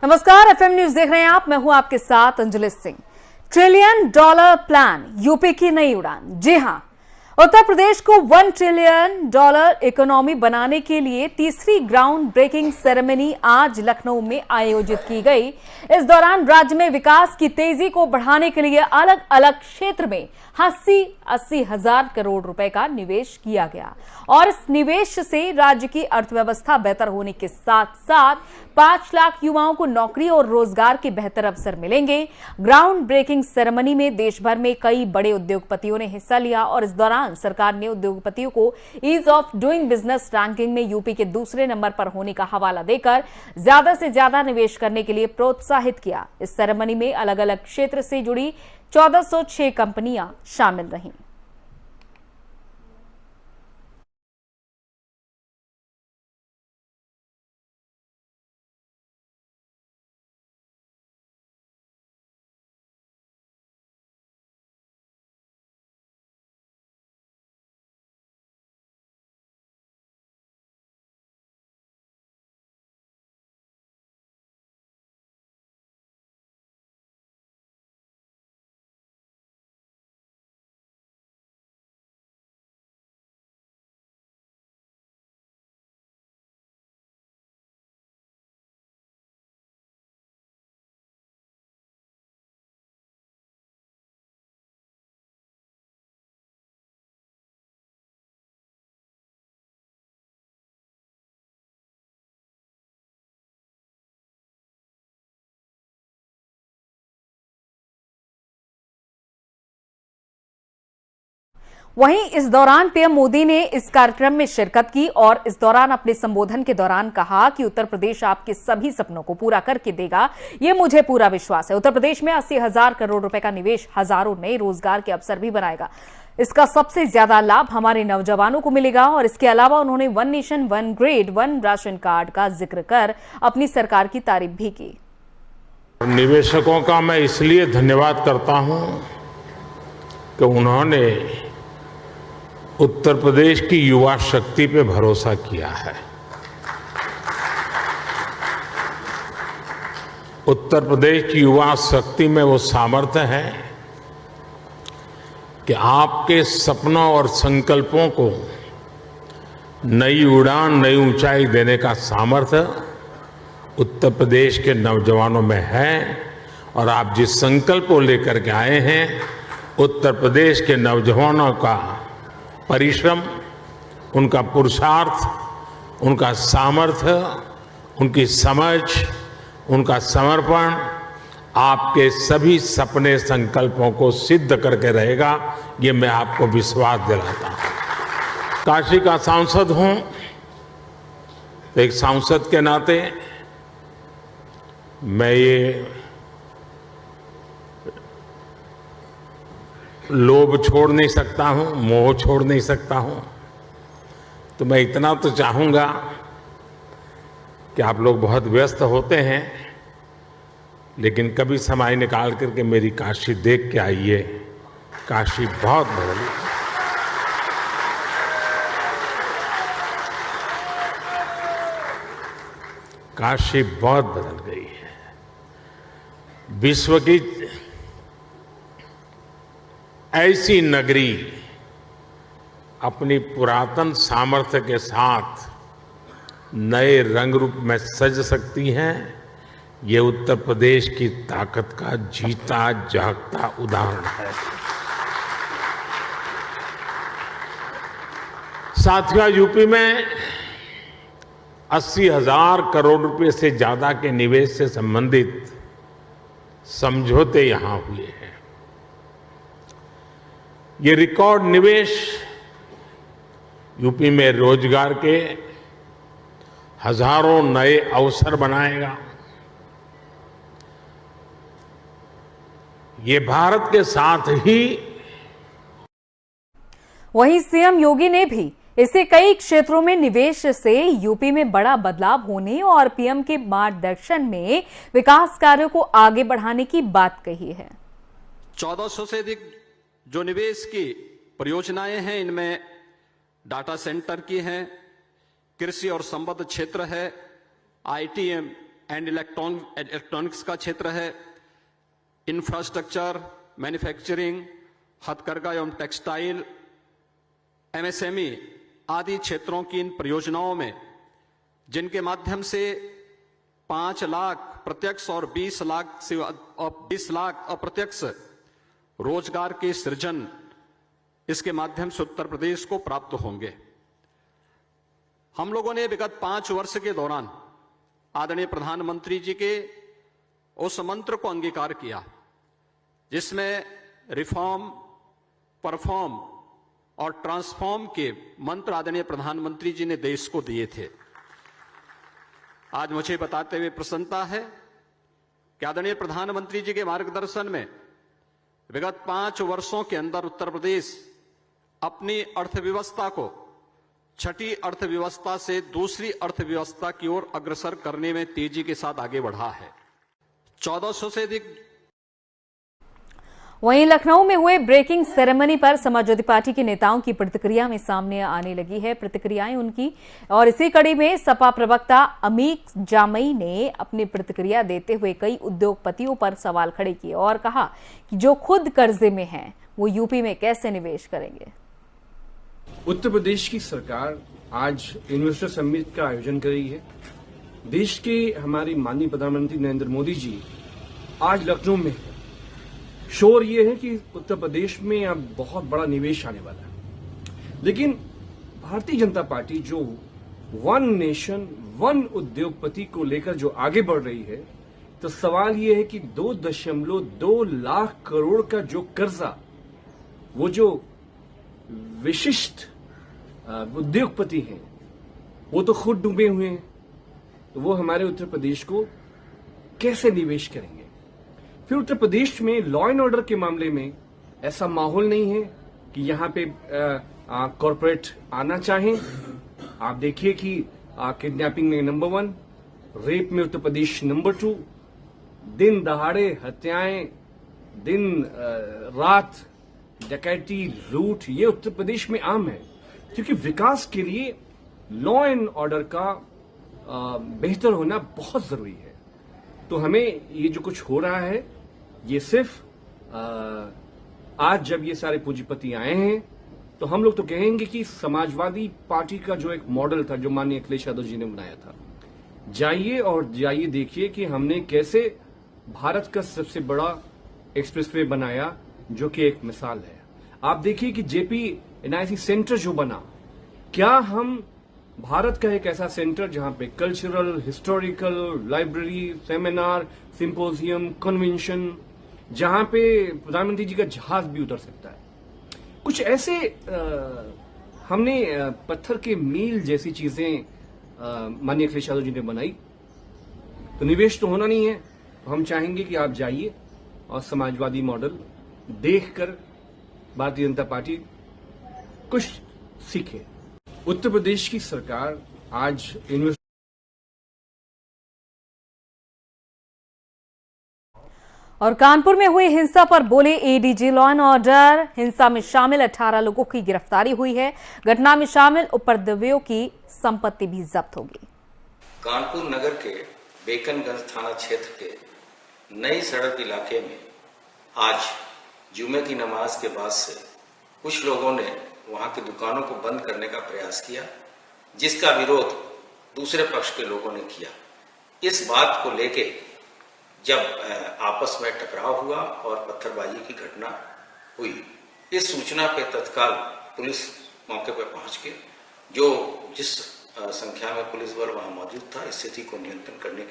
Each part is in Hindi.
नमस्कार, एफएम न्यूज देख रहे हैं आप। मैं हूं आपके साथ Anjali Singh. $1 trillion plan, UP की नई उड़ान। जी हां, उत्तर प्रदेश को $1 ट्रिलियन इकोनॉमी बनाने के लिए तीसरी ग्राउंड ब्रेकिंग सेरेमनी आज लखनऊ में आयोजित की गई। इस दौरान राज्य में विकास की तेजी को बढ़ाने के लिए अलग अलग क्षेत्र में 80 हजार करोड़ रुपए का निवेश किया गया और इस निवेश से राज्य की अर्थव्यवस्था बेहतर होने के साथ साथ 5 लाख युवाओं को नौकरी और रोजगार के बेहतर अवसर मिलेंगे। ग्राउंड ब्रेकिंग सेरेमनी में देश भर में कई बड़े उद्योगपतियों ने हिस्सा लिया और इस दौरान सरकार ने उद्योगपतियों को ease of doing business ranking में यूपी के दूसरे नंबर पर होने का हवाला देकर ज्यादा से ज्यादा निवेश करने के लिए प्रोत्साहित किया। इस सेरेमनी में अलग अलग क्षेत्र से जुड़ी 1406 कंपनियां शामिल रहीं। वहीं इस दौरान पीएम मोदी ने इस कार्यक्रम में शिरकत की और इस दौरान अपने संबोधन के दौरान कहा कि उत्तर प्रदेश आपके सभी सपनों को पूरा करके देगा, ये मुझे पूरा विश्वास है। उत्तर प्रदेश में 80 हजार करोड़ रुपए का निवेश हजारों नए रोजगार के अवसर भी बनाएगा। इसका सबसे ज्यादा लाभ हमारे नौजवानों को मिलेगा और इसके अलावा उन्होंने 1 नेशन 1 ग्रेड 1 राशन कार्ड का जिक्र कर अपनी सरकार की तारीफ भी की। निवेशकों का मैं इसलिए धन्यवाद करता हूं कि उन्होंने उत्तर प्रदेश की युवा शक्ति पे भरोसा किया है। उत्तर प्रदेश की युवा शक्ति में वो सामर्थ्य है कि आपके सपनों और संकल्पों को नई उड़ान, नई ऊंचाई देने का सामर्थ्य उत्तर प्रदेश के नौजवानों में है। और आप जिस संकल्प को लेकर के आए हैं, उत्तर प्रदेश के नौजवानों का परिश्रम, उनका पुरुषार्थ, उनका सामर्थ्य, उनकी समझ, उनका समर्पण आपके सभी सपने संकल्पों को सिद्ध करके रहेगा, ये मैं आपको विश्वास दिलाता हूं। काशी का सांसद हूं तो एक सांसद के नाते मैं ये लोभ छोड़ नहीं सकता हूं, मोह छोड़ नहीं सकता हूं। तो मैं इतना तो चाहूंगा कि आप लोग बहुत व्यस्त होते हैं, लेकिन कभी समय निकाल करके मेरी काशी देख के आइए। काशी बहुत बदली, काशी बहुत बदल गई है। विश्व की ऐसी नगरी अपनी पुरातन सामर्थ्य के साथ नए रंग रूप में सज सकती हैं, ये उत्तर प्रदेश की ताकत का जीता जागता उदाहरण है। साथियों, यूपी में 80 हजार करोड़ रुपए से ज्यादा के निवेश से संबंधित समझौते यहां हुए हैं। ये रिकॉर्ड निवेश यूपी में रोजगार के हजारों नए अवसर बनाएगा। ये भारत के साथ ही वहीं सीएम योगी ने भी इससे कई क्षेत्रों में निवेश से यूपी में बड़ा बदलाव होने और पीएम के मार्गदर्शन में विकास कार्यों को आगे बढ़ाने की बात कही है। 1400 से अधिक जो निवेश की परियोजनाएं हैं, इनमें डाटा सेंटर की हैं, कृषि और संबद्ध क्षेत्र है, आईटीएम, एंड इलेक्ट्रॉनिक्स का क्षेत्र है, इंफ्रास्ट्रक्चर, मैन्युफैक्चरिंग, हथकरघा एवं टेक्सटाइल, एमएसएमई आदि क्षेत्रों की इन परियोजनाओं में, जिनके माध्यम से 5 लाख प्रत्यक्ष और 20 लाख अप्रत्यक्ष रोजगार के सृजन इसके माध्यम से उत्तर प्रदेश को प्राप्त होंगे। हम लोगों ने विगत 5 वर्ष के दौरान आदरणीय प्रधानमंत्री जी के उस मंत्र को अंगीकार किया जिसमें रिफॉर्म, परफॉर्म और ट्रांसफॉर्म के मंत्र आदरणीय प्रधानमंत्री जी ने देश को दिए थे। आज मुझे बताते हुए प्रसन्नता है कि आदरणीय प्रधानमंत्री जी के मार्गदर्शन में विगत 5 वर्षों के अंदर उत्तर प्रदेश अपनी अर्थव्यवस्था को छठी अर्थव्यवस्था से दूसरी अर्थव्यवस्था की ओर अग्रसर करने में तेजी के साथ आगे बढ़ा है। 1400 से अधिक। वहीं लखनऊ में हुए ब्रेकिंग सेरेमनी पर समाजवादी पार्टी के नेताओं की प्रतिक्रिया में सामने आने लगी है प्रतिक्रियाएं उनकी, और इसी कड़ी में सपा प्रवक्ता अमीक जामई ने अपनी प्रतिक्रिया देते हुए कई उद्योगपतियों पर सवाल खड़े किए और कहा कि जो खुद कर्जे में हैं वो यूपी में कैसे निवेश करेंगे। उत्तर प्रदेश की सरकार आज इन्वेस्टर समिट का आयोजन कर रही है। देश के हमारी माननीय प्रधानमंत्री नरेंद्र मोदी जी आज लखनऊ में है। शोर ये है कि उत्तर प्रदेश में अब बहुत बड़ा निवेश आने वाला है, लेकिन भारतीय जनता पार्टी जो वन नेशन वन उद्योगपति को लेकर जो आगे बढ़ रही है, तो सवाल ये है कि 2.2 लाख करोड़ का जो कर्जा वो जो विशिष्ट उद्योगपति हैं वो तो खुद डूबे हुए हैं, तो वो हमारे उत्तर प्रदेश को कैसे निवेश करेंगे। फिर उत्तर प्रदेश में लॉ एंड ऑर्डर के मामले में ऐसा माहौल नहीं है कि यहाँ पे कॉरपोरेट आना चाहें। आप देखिए कि किडनैपिंग में नंबर 1, रेप में उत्तर प्रदेश नंबर 2, दिन दहाड़े हत्याएं, दिन रात डकैती, लूट, ये उत्तर प्रदेश में आम है, क्योंकि विकास के लिए लॉ एंड ऑर्डर का बेहतर होना बहुत जरूरी है। तो हमें ये जो कुछ हो रहा है ये सिर्फ आज जब ये सारे पूंजीपति आए हैं तो हम लोग तो कहेंगे कि समाजवादी पार्टी का जो एक मॉडल था जो माननीय अखिलेश यादव जी ने बनाया था, जाइए देखिए कि हमने कैसे भारत का सबसे बड़ा एक्सप्रेसवे बनाया, जो कि एक मिसाल है। आप देखिए कि जेपी एनआईसी सेंटर जो बना, क्या हम भारत का एक ऐसा सेंटर जहां पे cultural, historical, library, seminar, symposium, convention, जहां पे प्रधानमंत्री जी का जहाज भी उतर सकता है, कुछ ऐसे हमने पत्थर के मील जैसी चीजें माननीय अखिलेश यादव जी ने बनाई। तो निवेश तो होना नहीं है, हम चाहेंगे कि आप जाइए और समाजवादी मॉडल देखकर भारतीय जनता पार्टी कुछ सीखे। उत्तर प्रदेश की सरकार आज और कानपुर में हुई हिंसा पर बोले एडीजी लॉ एंड ऑर्डर, हिंसा में शामिल 18 लोगों की गिरफ्तारी हुई है। घटना में शामिल उपद्रवियों की संपत्ति भी जब्त होगी। कानपुर नगर के बेकनगंज थाना क्षेत्र के नई सड़क इलाके में आज जुमे की नमाज के बाद से कुछ लोगों ने वहां की दुकानों को बंद करने का प्रयास किया, जिसका विरोध दूसरे पक्ष के लोगों ने किया। इस बात को लेके जब आपस में टकराव हुआ और पत्थरबाजी की घटना हुई, इस सूचना पे तत्काल पुलिस मौके पर पहुंच के जिस संख्या में पुलिस बल वहां मौजूद था, स्थिति को नियंत्रण करने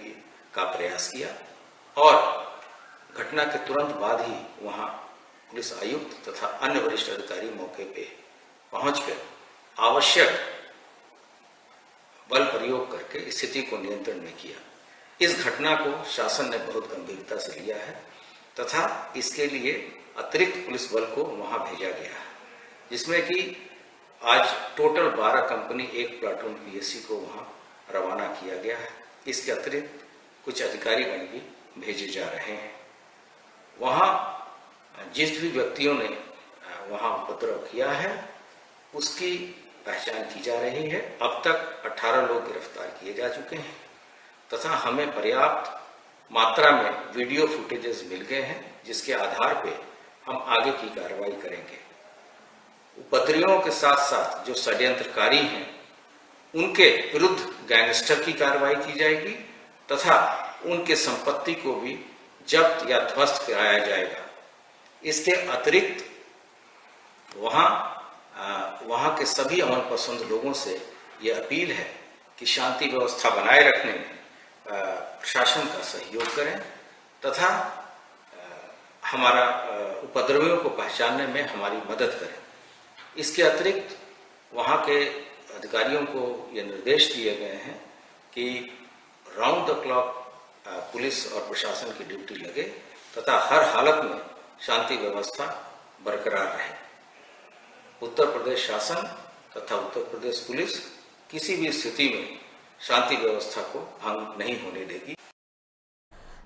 का प्रयास किया और घटना के तुरंत बाद ही वहां पुलिस आयुक्त तथा अन्य वरिष्ठ अधिकारी मौके पे पहुंचकर आवश्यक बल प्रयोग करके स्थिति को नियंत्रण में किया। इस घटना को शासन ने बहुत गंभीरता से लिया है तथा इसके लिए अतिरिक्त पुलिस बल को वहां भेजा गया है, जिसमें कि आज टोटल 12 कंपनी 1 प्लाटून पीएससी को वहां रवाना किया गया है। इसके अतिरिक्त कुछ अधिकारी गण भी भेजे जा रहे हैं। वहां जिस भी व्यक्तियों ने वहां उपद्रव किया है उसकी पहचान की जा रही है। अब तक 18 लोग गिरफ्तार किए जा चुके हैं तथा हमें पर्याप्त मात्रा में वीडियो फुटेजेस मिल गए हैं, जिसके आधार पे हम आगे की कार्रवाई करेंगे। उपद्रवियों के साथ साथ जो षड्यंत्रकारी हैं उनके विरुद्ध गैंगस्टर की कार्रवाई की जाएगी तथा उनके संपत्ति को भी जब्त या ध्वस्त कराया जाएगा। इसके अतिरिक्त वहां के सभी अमन पसंद लोगों से ये अपील है कि शांति व्यवस्था बनाए रखने में प्रशासन का सहयोग करें तथा हमारा उपद्रवियों को पहचानने में हमारी मदद करें। इसके अतिरिक्त वहां के अधिकारियों को ये निर्देश दिए गए हैं कि राउंड द क्लॉक पुलिस और प्रशासन की ड्यूटी लगे तथा हर हालत में शांति व्यवस्था बरकरार रहे। उत्तर प्रदेश शासन तथा उत्तर प्रदेश पुलिस किसी भी स्थिति में शांति व्यवस्था को भंग नहीं होने देगी।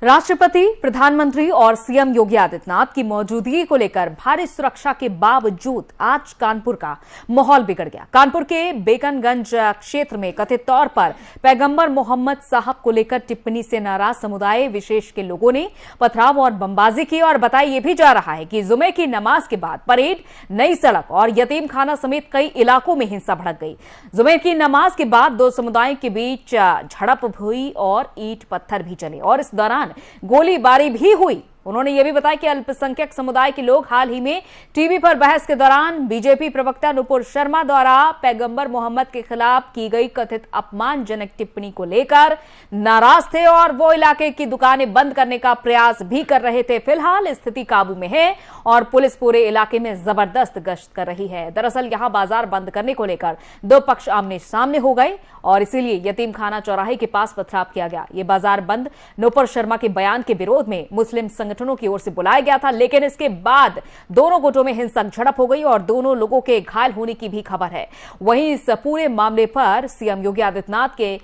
राष्ट्रपति, प्रधानमंत्री और सीएम योगी आदित्यनाथ की मौजूदगी को लेकर भारी सुरक्षा के बावजूद आज कानपुर का माहौल बिगड़ गया। कानपुर के बेकनगंज क्षेत्र में कथित तौर पर पैगंबर मोहम्मद साहब को लेकर टिप्पणी से नाराज समुदाय विशेष के लोगों ने पथराव और बमबाजी की और बताया यह भी जा रहा है कि जुमे की नमाज के बाद परेड, नई सड़क और यतीम खाना समेत कई इलाकों में हिंसा भड़क गई। जुमे की नमाज के बाद दो समुदायों के बीच झड़प हुई और ईंट पत्थर भी चले और इस दौरान गोलीबारी भी हुई। उन्होंने यह भी बताया कि अल्पसंख्यक समुदाय के लोग हाल ही में टीवी पर बहस के दौरान बीजेपी प्रवक्ता नुपुर शर्मा द्वारा पैगंबर मोहम्मद के खिलाफ की गई कथित अपमानजनक टिप्पणी को लेकर नाराज थे और वो इलाके की दुकानें बंद करने का प्रयास भी कर रहे थे। फिलहाल स्थिति काबू में है और पुलिस पूरे इलाके में जबरदस्त गश्त कर रही है। दरअसल यहां बाजार बंद करने को लेकर दो पक्ष आमने सामने हो गए और इसीलिए यतीम खाना चौराहे के पास पथराव किया गया। ये बाजार बंद नुपुर शर्मा के बयान के विरोध में मुस्लिम संगठनों की ओर से बुलाया गया था, लेकिन इसके बाद दोनों गुटों में हिंसक झड़प हो गई और दोनों लोगों के घायल होने की भी खबर है। वहीं इस पूरे मामले पर सीएम योगी आदित्यनाथ के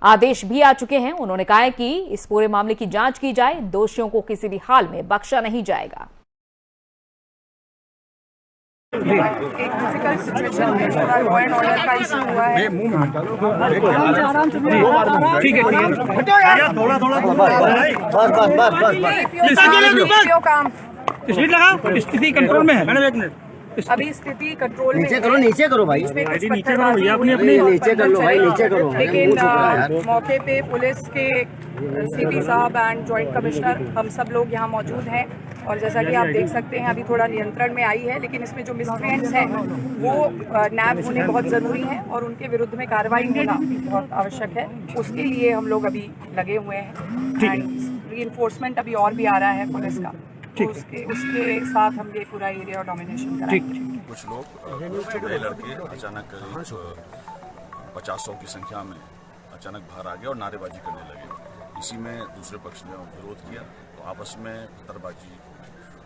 आदेश भी आ चुके हैं। उन्होंने कहा है कि इस पूरे मामले की जांच की जाए, दोषियों को किसी भी हाल में बख्शा नहीं जाएगा। एक डिफिकल्ट सिचुएशन में थोड़ा लॉ एंड ऑर्डर का इशू हुआ है। ठीक है काम स्थिति कंट्रोल में है मैडम। एक मिनट, अभी स्थिति कंट्रोल में। नीचे करो भाई, नीचे करो भैया, नीचे कर लो भाई, नीचे करो। लेकिन मौके पे पुलिस के सीपी साहब एंड जॉइंट कमिश्नर हम सब लोग यहाँ मौजूद हैं और जैसा कि आप देख सकते हैं अभी थोड़ा नियंत्रण में आई है, लेकिन इसमें जो मिसक्रिएंट्स हैं वो नैब होने बहुत ज़रूरी है और उनके विरुद्ध में कार्रवाई होना बहुत आवश्यक है। उसके लिए हम लोग अभी लगे हुए हैं एंड रीइंफोर्समेंट अभी और भी आ रहा है पुलिस का, तो उसके साथ हम ये पूरा एरिया डोमिनेशन करेंगे। कुछ लोग नए लड़के अचानक करीब 50-100 की संख्या में अचानक बाहर आ गए और नारेबाजी करने लगे। इसी में दूसरे पक्ष ने विरोध किया तो आपस में पत्थरबाजी।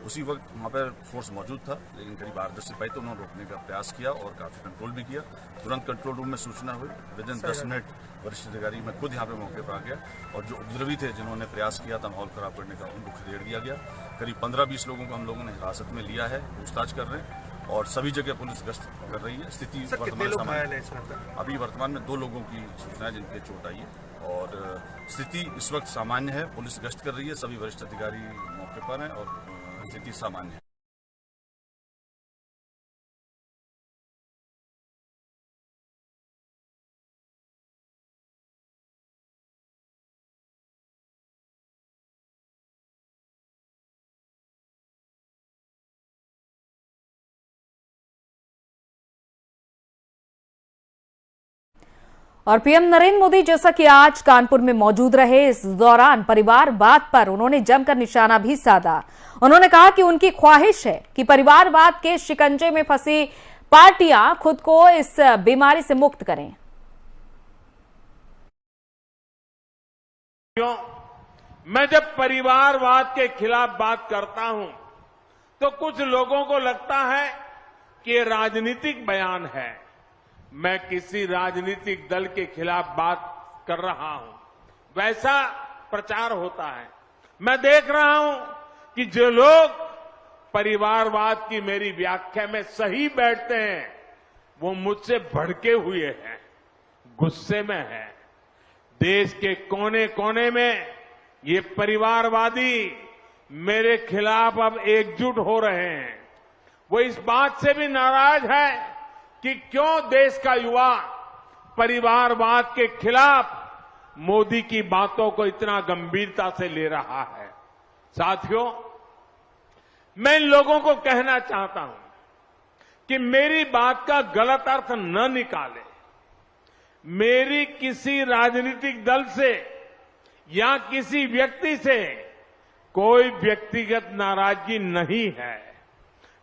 उसी वक्त वहाँ पर फोर्स मौजूद था, लेकिन करीब 8-10 सिपाही तो उन्होंने रोकने का प्रयास किया और काफ़ी कंट्रोल भी किया। तुरंत कंट्रोल रूम में सूचना हुई, विद इन 10 मिनट वरिष्ठ अधिकारी मैं खुद यहाँ पे मौके पर आ गया और जो उपद्रवी थे जिन्होंने प्रयास किया था माहौल खराब करने का, उनको खदेड़ दिया गया। करीब 15-20 लोगों को हम लोगों ने हिरासत में लिया है, पूछताछ कर रहे हैं और सभी जगह पुलिस गश्त कर रही है। स्थिति वर्तमान सामान्य है। अभी वर्तमान में 2 लोगों की सूचना है जिनके चोट आई है और स्थिति इस वक्त सामान्य है। पुलिस गश्त कर रही है, सभी वरिष्ठ अधिकारी मौके पर हैं और स्थिति सामान्य है। और पीएम नरेंद्र मोदी जैसा कि आज कानपुर में मौजूद रहे, इस दौरान परिवारवाद पर उन्होंने जमकर निशाना भी साधा। उन्होंने कहा कि उनकी ख्वाहिश है कि परिवारवाद के शिकंजे में फंसी पार्टियां खुद को इस बीमारी से मुक्त करें। मैं जब परिवारवाद के खिलाफ बात करता हूं तो कुछ लोगों को लगता है कि ये राजनीतिक बयान है, मैं किसी राजनीतिक दल के खिलाफ बात कर रहा हूं, वैसा प्रचार होता है। मैं देख रहा हूं कि जो लोग परिवारवाद की मेरी व्याख्या में सही बैठते हैं वो मुझसे भड़के हुए हैं, गुस्से में हैं। देश के कोने कोने में ये परिवारवादी मेरे खिलाफ अब एकजुट हो रहे हैं। वो इस बात से भी नाराज है कि क्यों देश का युवा परिवारवाद के खिलाफ मोदी की बातों को इतना गंभीरता से ले रहा है। साथियों, मैं इन लोगों को कहना चाहता हूं कि मेरी बात का गलत अर्थ न निकाले। मेरी किसी राजनीतिक दल से या किसी व्यक्ति से कोई व्यक्तिगत नाराजगी नहीं है।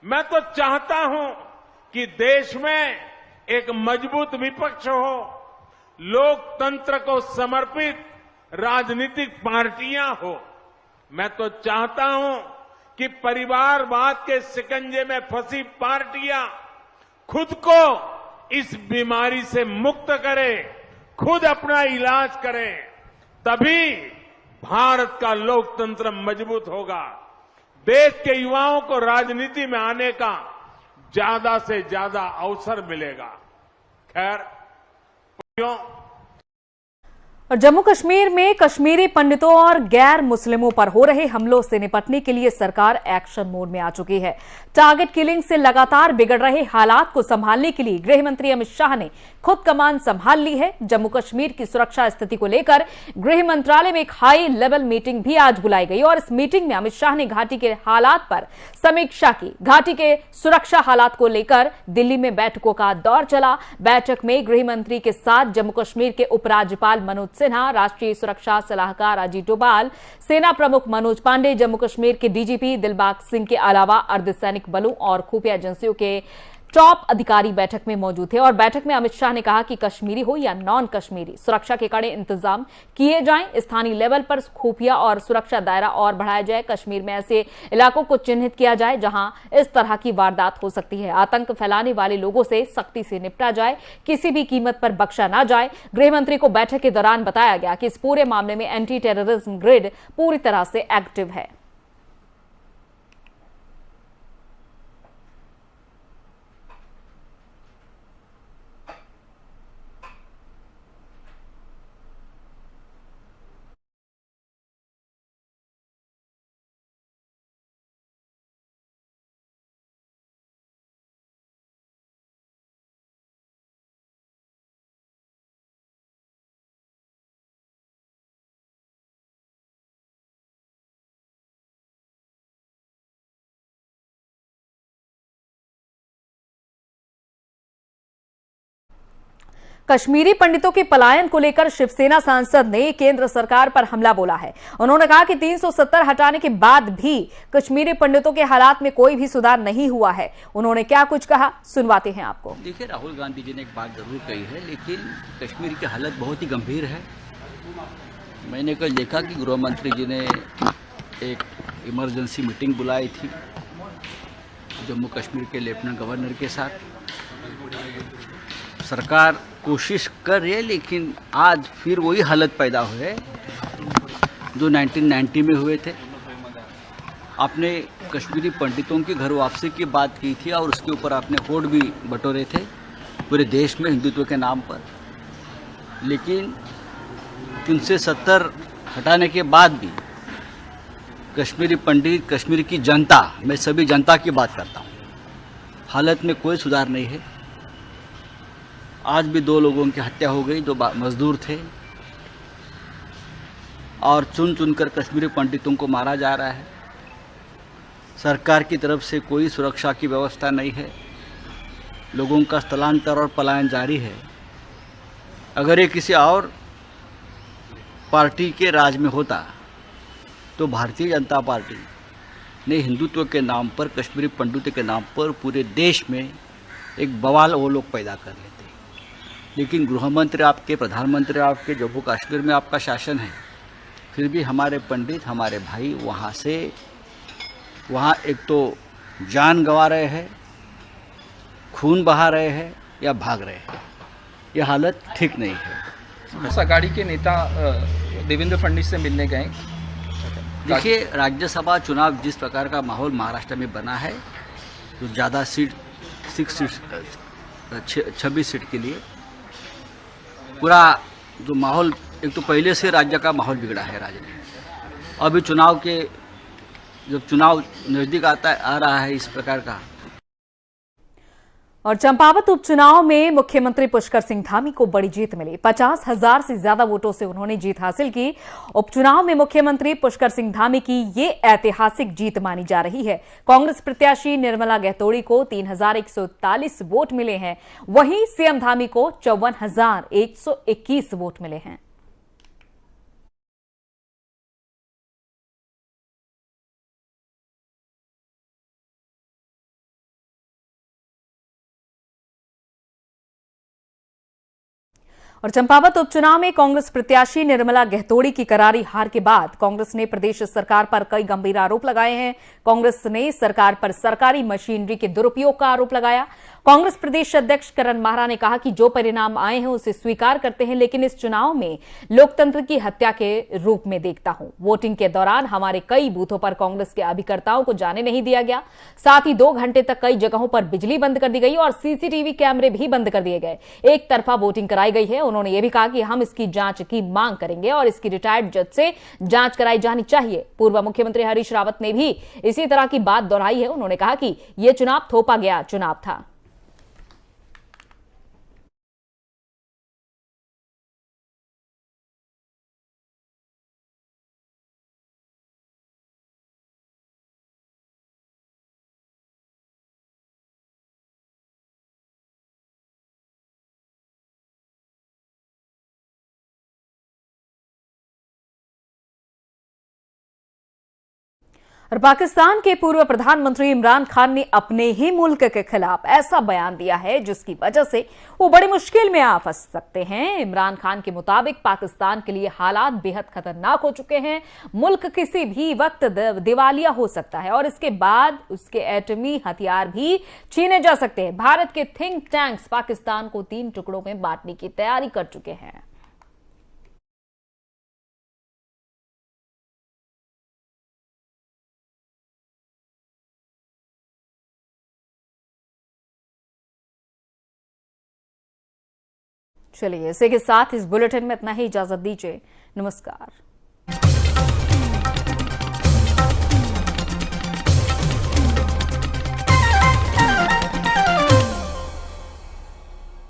मैं तो चाहता हूं कि देश में एक मजबूत विपक्ष हो, लोकतंत्र को समर्पित राजनीतिक पार्टियां हो। मैं तो चाहता हूं कि परिवारवाद के शिकंजे में फंसी पार्टियां खुद को इस बीमारी से मुक्त करें, खुद अपना इलाज करें, तभी भारत का लोकतंत्र मजबूत होगा। देश के युवाओं को राजनीति में आने का ज्यादा से ज्यादा अवसर मिलेगा। खैर, और जम्मू कश्मीर में कश्मीरी पंडितों और गैर मुस्लिमों पर हो रहे हमलों से निपटने के लिए सरकार एक्शन मोड में आ चुकी है। टारगेट किलिंग से लगातार बिगड़ रहे हालात को संभालने के लिए गृह मंत्री अमित शाह ने खुद कमान संभाल ली है। जम्मू कश्मीर की सुरक्षा स्थिति को लेकर गृह मंत्रालय में एक हाई लेवल मीटिंग भी आज बुलाई गई और इस मीटिंग में अमित शाह ने घाटी के हालात पर समीक्षा की। घाटी के सुरक्षा हालात को लेकर दिल्ली में बैठकों का दौर चला। बैठक में गृह मंत्री के साथ जम्मू कश्मीर के उपराज्यपाल मनोज सिन्हा, राष्ट्रीय सुरक्षा सलाहकार अजीत डोभाल, सेना प्रमुख मनोज पांडे, जम्मू कश्मीर के डीजीपी दिलबाग सिंह के अलावा अर्धसैनिक बलों और खुफिया एजेंसियों के टॉप अधिकारी बैठक में मौजूद थे। और बैठक में अमित शाह ने कहा कि कश्मीरी हो या नॉन कश्मीरी, सुरक्षा के कड़े इंतजाम किए जाएं। स्थानीय लेवल पर खुफिया और सुरक्षा दायरा और बढ़ाया जाए। कश्मीर में ऐसे इलाकों को चिन्हित किया जाए जहां इस तरह की वारदात हो सकती है। आतंक फैलाने वाले लोगों से सख्ती से निपटा जाए, किसी भी कीमत पर बख्शा ना जाए। गृह मंत्री को बैठक के दौरान बताया गया कि इस पूरे मामले में एंटी टेररिज्म ग्रिड पूरी तरह से एक्टिव है। कश्मीरी पंडितों के पलायन को लेकर शिवसेना सांसद ने केंद्र सरकार पर हमला बोला है। उन्होंने कहा कि 370 हटाने के बाद भी कश्मीरी पंडितों के हालात में कोई भी सुधार नहीं हुआ है। उन्होंने क्या कुछ कहा, सुनवाते हैं आपको। देखिए, राहुल गांधी जी ने एक बात जरूर कही है, लेकिन कश्मीर की हालत बहुत ही गंभीर है। मैंने कल देखा कि गृह मंत्री जी ने एक इमरजेंसी मीटिंग बुलाई थी जम्मू कश्मीर के लेफ्टिनेंट गवर्नर के साथ। सरकार कोशिश कर रही है, लेकिन आज फिर वही हालत पैदा हुए जो 1990 में हुए थे। आपने कश्मीरी पंडितों की घर वापसी की बात की थी और उसके ऊपर आपने वोट भी बटोरे थे पूरे देश में हिंदुत्व के नाम पर, लेकिन 370 हटाने के बाद भी कश्मीरी पंडित, कश्मीर की जनता, मैं सभी जनता की बात करता हूँ, हालत में कोई सुधार नहीं है। आज भी 2 लोगों की हत्या हो गई जो मजदूर थे, और चुन चुनकर कश्मीरी पंडितों को मारा जा रहा है। सरकार की तरफ से कोई सुरक्षा की व्यवस्था नहीं है। लोगों का स्थलांतर और पलायन जारी है। अगर ये किसी और पार्टी के राज में होता तो भारतीय जनता पार्टी ने हिंदुत्व के नाम पर, कश्मीरी पंडितों के नाम पर पूरे देश में एक बवाल वो लोग पैदा कर लेते। लेकिन गृह मंत्री आपके, प्रधानमंत्री आपके, जम्मू कश्मीर में आपका शासन है, फिर भी हमारे पंडित, हमारे भाई वहाँ एक तो जान गंवा रहे हैं, खून बहा रहे हैं या भाग रहे हैं। ये हालत ठीक नहीं है। अघाड़ी के नेता देवेंद्र फडणवीस से मिलने गए। देखिए, राज्यसभा चुनाव जिस प्रकार का माहौल महाराष्ट्र में बना है, तो ज़्यादा सीट 26 सीट के लिए पूरा जो माहौल एक तो पहले से राज्य का माहौल बिगड़ा है राज्य में। अभी जब चुनाव नजदीक आ रहा है इस प्रकार का। और चंपावत उपचुनाव में मुख्यमंत्री पुष्कर सिंह धामी को बड़ी जीत मिली। 50,000 से ज्यादा वोटों से उन्होंने जीत हासिल की। उपचुनाव में मुख्यमंत्री पुष्कर सिंह धामी की ये ऐतिहासिक जीत मानी जा रही है। कांग्रेस प्रत्याशी निर्मला गहतोड़ी को 3,141 वोट मिले हैं, वहीं सीएम धामी को 54,121 वोट मिले हैं। और चंपावत उपचुनाव में कांग्रेस प्रत्याशी निर्मला गहतोड़ी की करारी हार के बाद कांग्रेस ने प्रदेश सरकार पर कई गंभीर आरोप लगाए हैं। कांग्रेस ने सरकार पर सरकारी मशीनरी के दुरुपयोग का आरोप लगाया। कांग्रेस प्रदेश अध्यक्ष करण माहरा ने कहा कि जो परिणाम आए हैं उसे स्वीकार करते हैं, लेकिन इस चुनाव में लोकतंत्र की हत्या के रूप में देखता हूं। वोटिंग के दौरान हमारे कई बूथों पर कांग्रेस के अभिकर्ताओं को जाने नहीं दिया गया। साथ ही 2 घंटे तक कई जगहों पर बिजली बंद कर दी गई और सीसीटीवी कैमरे भी बंद कर दिए गए। एक तरफा वोटिंग कराई गई है। उन्होंने यह भी कहा कि हम इसकी जांच की मांग करेंगे और इसकी रिटायर्ड जज से जांच कराई जानी चाहिए। पूर्व मुख्यमंत्री हरीश रावत ने भी इसी तरह की बात दोहराई है। उन्होंने कहा कि यह चुनाव थोपा गया चुनाव था। और पाकिस्तान के पूर्व प्रधानमंत्री इमरान खान ने अपने ही मुल्क के खिलाफ ऐसा बयान दिया है जिसकी वजह से वो बड़ी मुश्किल में आ फंस सकते हैं। इमरान खान के मुताबिक पाकिस्तान के लिए हालात बेहद खतरनाक हो चुके हैं। मुल्क किसी भी वक्त दिवालिया हो सकता है और इसके बाद उसके एटमी हथियार भी छीने जा सकते हैं। भारत के थिंक टैंक्स पाकिस्तान को 3 टुकड़ों में बांटने की तैयारी कर चुके हैं। चलिए, इसी के साथ इस बुलेटिन में इतना ही। इजाजत दीजिए। नमस्कार।